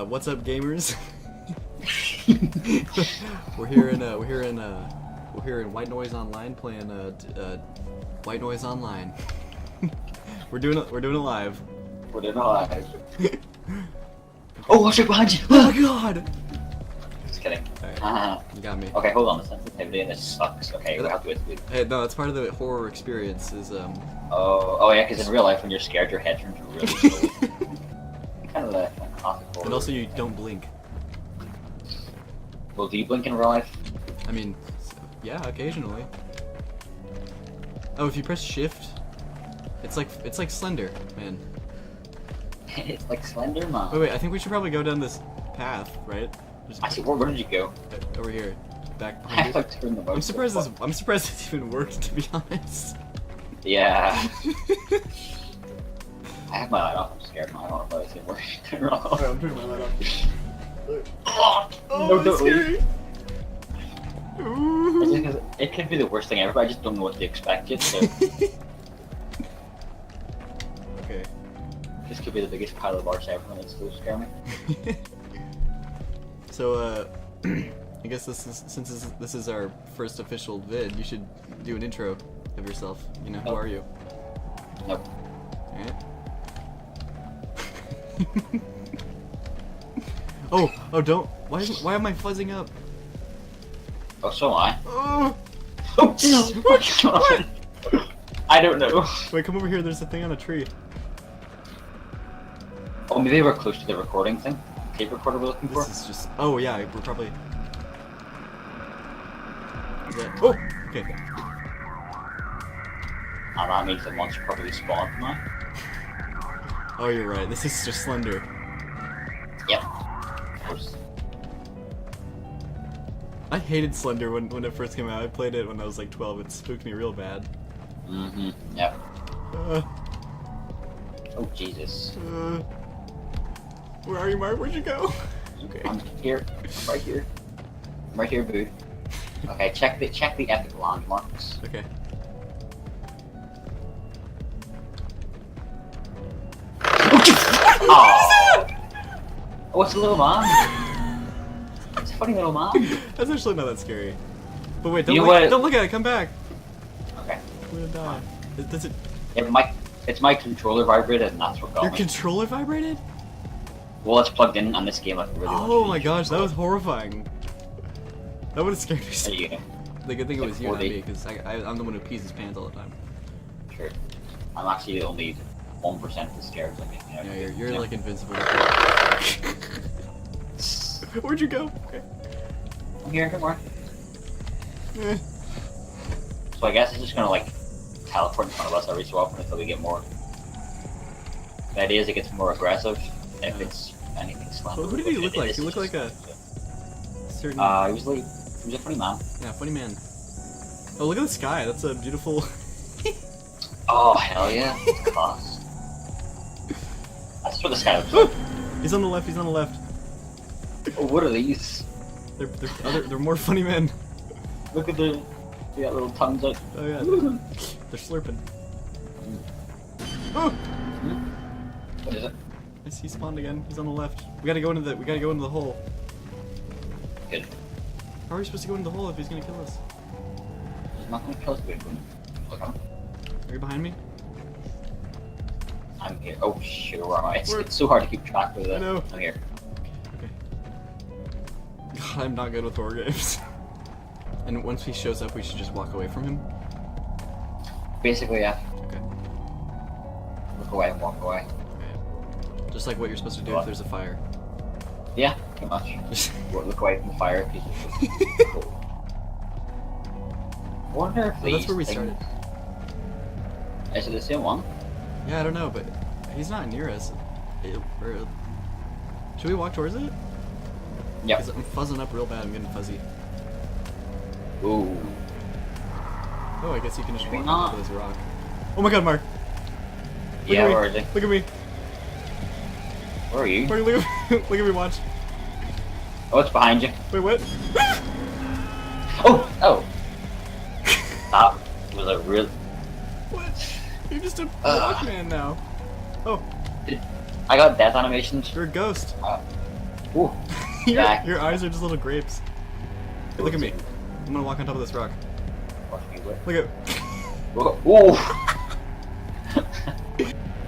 What's up, gamers? we're here in White Noise Online playing White Noise Online. we're doing it live. We're doing it live. Oh, watch it behind you! Oh my god! Just kidding. Right. You got me. Okay, hold on. The sensitivity in this sucks. Okay, we have to wait. Hey, no, that's part of the horror experience. Is Oh yeah, because in real life, when you're scared, your head turns really slowly. Kind of the classic horror. And also, you don't blink. Well, do you blink in real life? I mean, yeah, occasionally. Oh, if you press shift, it's like Slender Man. It's like Slender Man. Wait, I think we should probably go down this path, right? Actually, where did you go? Over here, back I behind have you. to turn the mouse. I'm surprised this even worked, to be honest. Yeah. I have my light off. I'm scared. I don't know if it's gonna work. Turn it off. I'm turning my light off. No, don't leave. Ooh. It could be the worst thing ever, but I just don't know what to expect yet, so... Okay. This could be the biggest pile of arse ever, and it's still scare me. So, I guess since this is our first official vid, you should do an intro of yourself. You know, who are you? Nope. Alright. Oh, don't. Why am I fuzzing up? Oh, so am I. Oh, Oh, what's going on? I don't know. wait, come over here. There's a thing on a tree. Oh, maybe we're close to the recording thing. Tape recorder we're looking for. This is just. Oh yeah, we're probably. Oh, okay. And that means the monster probably spawned now. Oh, you're right. This is just Slender. Yep. Of course. I hated Slender when it first came out. I played it when I was like 12. It spooked me real bad. Mm-hmm. Yep. Uh, Oh, Jesus. Where are you, Mark? Where'd you go? Okay. I'm here. I'm right here. I'm right here, boo. Okay, check the epic landmarks. Okay. Oh! Oh, it's a little man. It's a funny little man. That's actually not that scary. But wait, You know what? don't look at it. Come back. Okay. I'm gonna die. Does it? Yeah, it's my controller vibrated, and that's what got Your me. controller vibrated? Well, it's plugged in on this game. Like really. Oh my gosh, that was horrifying. That would have scared me. So. There you go. The good thing it was you, not 40. me, because I'm the one who pees his pants all the time. Sure. I'm actually only 1% as scared. Like, you know, Yeah, you're yeah. like invincible. Where'd you go? Okay. I'm here. Don't worry. Eh. So I guess it's just gonna like teleport in front of us every so often until we get more. The idea is it gets more aggressive if it's anything slender. Well, who did he look like? He looked like a certain. He was a funny man. Yeah, funny man. Oh, look at the sky. That's a beautiful. Oh hell yeah, it's class. That's what the sky looks like. He's on the left. He's on the left. Oh, what are these? They're more funny men. Look at the. They got little tongues out. Oh yeah. They're slurping. Oh! What is it? Yes, he spawned again. He's on the left. We gotta go into the hole. Good. How are we supposed to go into the hole if he's gonna kill us? He's not gonna kill us, wait. Look at him. Are you behind me? I'm here. Oh shit, where am I? Where? It's so hard to keep track of it. I know. I'm here. Okay. God, I'm not good with horror games. And once he shows up, we should just walk away from him? Basically, yeah. Okay. Look away and walk away. Okay. Just like what you're supposed to do What? if there's a fire. Yeah, pretty much. Look away from the fire. Cool. I wonder if Well, that's these where we things- started. Is it the same one? Yeah, I don't know, but he's not near us. Should we walk towards it? Yep. 'Cause I'm fuzzing up real bad. I'm getting fuzzy. Ooh. Oh, I guess you can just Maybe walk not. over this rock. Oh my god, Mark! Look Yeah, at me. where is he? Look at me. Where are you? Mark, look at me. Look at me, watch. Oh, it's behind you. Wait, what? Oh! Oh! That was a real... What? You're just a Ugh. rock man now. Oh, I got death animations. you're a ghost. Ooh. your, Back. your eyes are just little grapes. Look at me. I'm gonna walk on top of this rock. Look at. Ooh.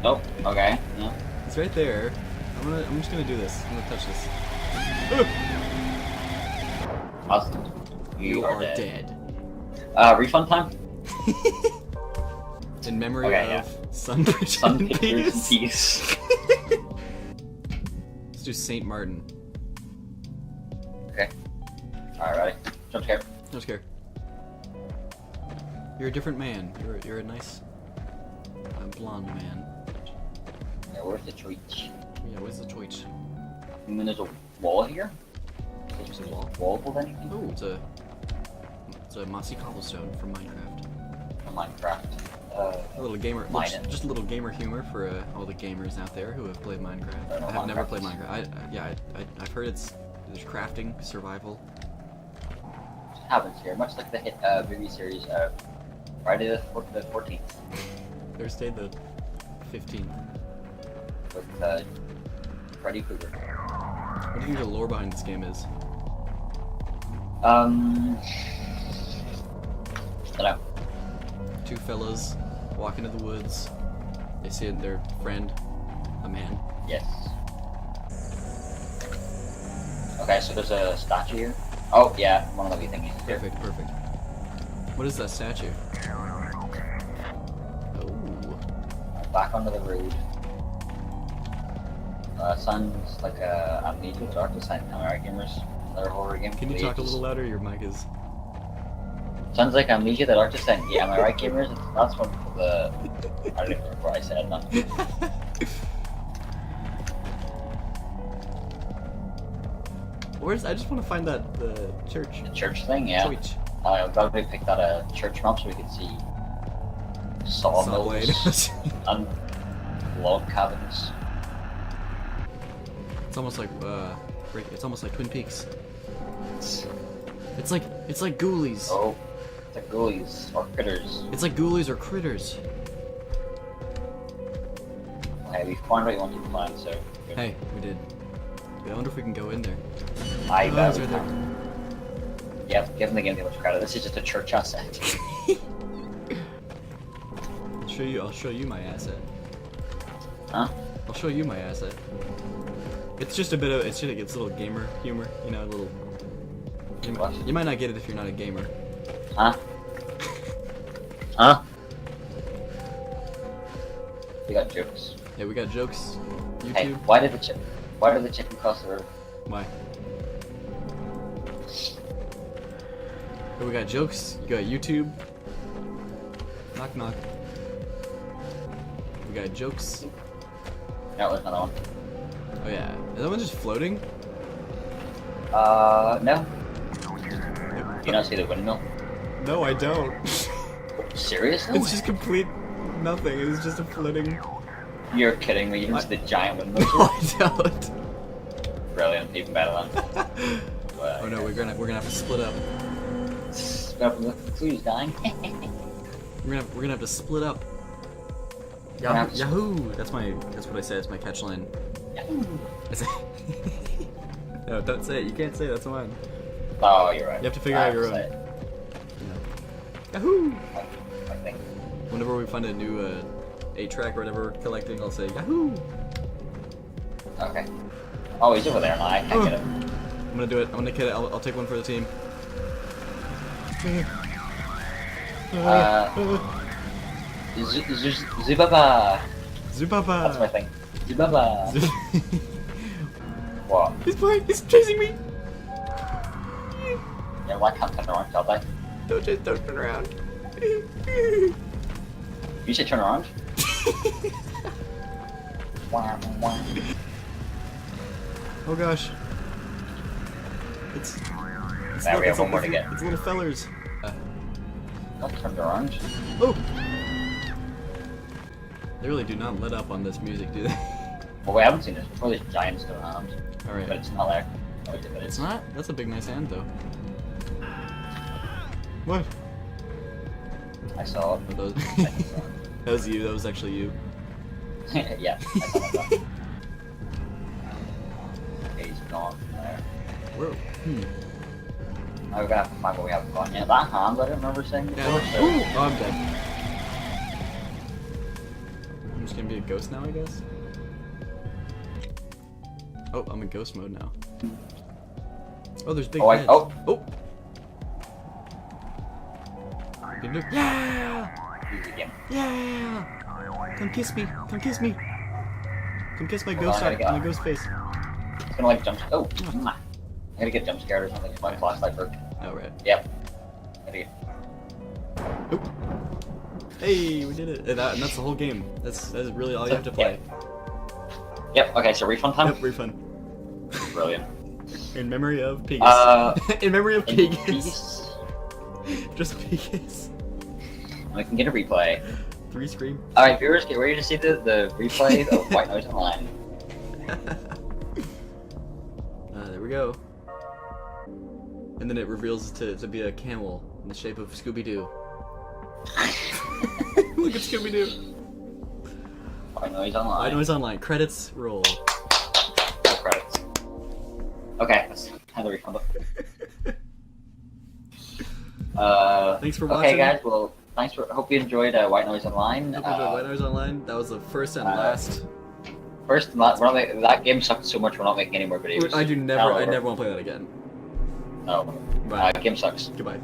Nope. Okay. No. It's right there. I'm just gonna do this. I'm gonna touch this. Awesome. You are dead. Refund time? In memory Okay, of Sunbridge Sun and pictures and Peace. peace. Let's do Saint Martin. Okay. Alright, ready? Jump scare. No scare. You're a different man. You're a nice blonde man. Yeah, where's the choice? Yeah, where's the choice? And then there's a wall here. There's a wall. Wall with anything? Oh, it's a mossy cobblestone from Minecraft. From Minecraft. A little gamer, Mine it. just a little gamer humor for all the gamers out there who have played Minecraft. I know I have never Minecraft. played Minecraft. I've heard there's crafting, survival. It happens here, much like the hit movie series Friday the 14th Thursday the 15th. with Freddy Krueger. What do you think the lore behind this game is? I don't know. Two fellas walk into the woods. They see their friend, a man. Yes. Okay, so there's a statue here. Oh, yeah, one of the thingies here. Perfect, perfect. What is that statue? Oh. Back onto the road. Sounds like Amnesia Dark Descent, American gamers. Another horror game. Can you talk a little louder? Your mic is. Sounds like Amnesia the Dark Descent. Yeah, am I right, gamers? That's one for the. I don't even remember what I said. No. Where's? I just want to find the church. The church thing, yeah. Church. I'm glad we picked out a church map so we could see sawmills Sawblade. and log cabins. It's almost like it's almost like Twin Peaks. It's like ghoulies. Oh, the ghoulies or critters. It's like ghoulies or critters. Okay, we found what you wanted to find, so. Hey, we did. I wonder if we can go in there. I Oh, bet it's we right there. can. Yeah, give them the game too much credit. This is just a church asset. I'll show you my asset. Huh? I'll show you my asset. It's just a bit of it's a little gamer humor, you know, a little. What? You might not get it if you're not a gamer. Huh? Huh? We got jokes. Yeah, we got jokes. YouTube. Hey, why did the chicken cross the road? Why? We got jokes. You got YouTube. Knock knock. We got jokes. That was another one. Oh yeah. Is that one just floating? No. You don't see the windmill? No, I don't. Seriously? It's just complete nothing. It's just a floating. You're kidding me. You didn't see the giant windmill? No, I don't. Brilliant. Even better than. Oh no, we're gonna have to split up. Who's dying? We're gonna have to split up. We're gonna have to Yahoo! That's what I said. It's my catch line. No, don't say it. You can't say it. That's mine. Oh, you're right. You have to figure out your own. Say it. Yahoo! I think. Whenever we find a new 8-track or whatever we're collecting, I'll say Yahoo! Okay. Oh, he's over there now. I can't get him. I'm gonna do it. I'm gonna get it. I'll take one for the team. Zubaba. Zubaba! That's my thing. Zubaba. What? He's chasing me! Yeah, why can't turn around, can't I? Don't turn around. You should turn around. Oh gosh. It's Now we have one more to get. It's little fellers. Not turned around. Oh! They really do not let up on this music, do they? Well, we haven't seen this before. There's giants still around. Alright. But it's not there. Oh, it It's is. not? That's a big nice hand though. What? I saw it. That was you, that was actually you. Yeah. That's all I got. Okay, he's gone from there. Whoa. Now we're gonna have to find what we haven't gone yet. That hand I don't remember saying before, Yeah. so... Ooh, oh, I'm dead. I'm just gonna be a ghost now, I guess. Oh, I'm in ghost mode now. Oh, there's big heads. Oh! Good look. Yeah! Easy game. Yeah! Come kiss me. Come kiss me. Come kiss my Hold ghost on, I eye, gotta my ghost face. It's gonna like jump... Oh! I gotta get jump scared or something if my flashlight broke. Oh, right. Yep. Gotta get... Oop. Hey, we did it. And that's the whole game. That's really all you have to play. Yep, okay, so refund time? Yep, refund. Brilliant. In memory of Pegasus. In memory of in Pegasus. peace. Just Pegasus. We can get a replay. 3 scream. Alright, viewers, get ready to see the replay of White Noise Online. There we go. And then it reveals to be a camel in the shape of Scooby-Doo. Look at Scooby-Doo. White Noise Online. White Noise Online. Credits roll. Credits. Okay, let's have the refund. Thanks for watching. Okay, guys, well, thanks for. Hope you enjoyed White Noise Online. Hope you enjoyed White Noise Online. That was the first and last. First, we're not making, that game sucked so much. We're not making any more videos. I never want to play that again. No. Bye. Game sucks. Goodbye.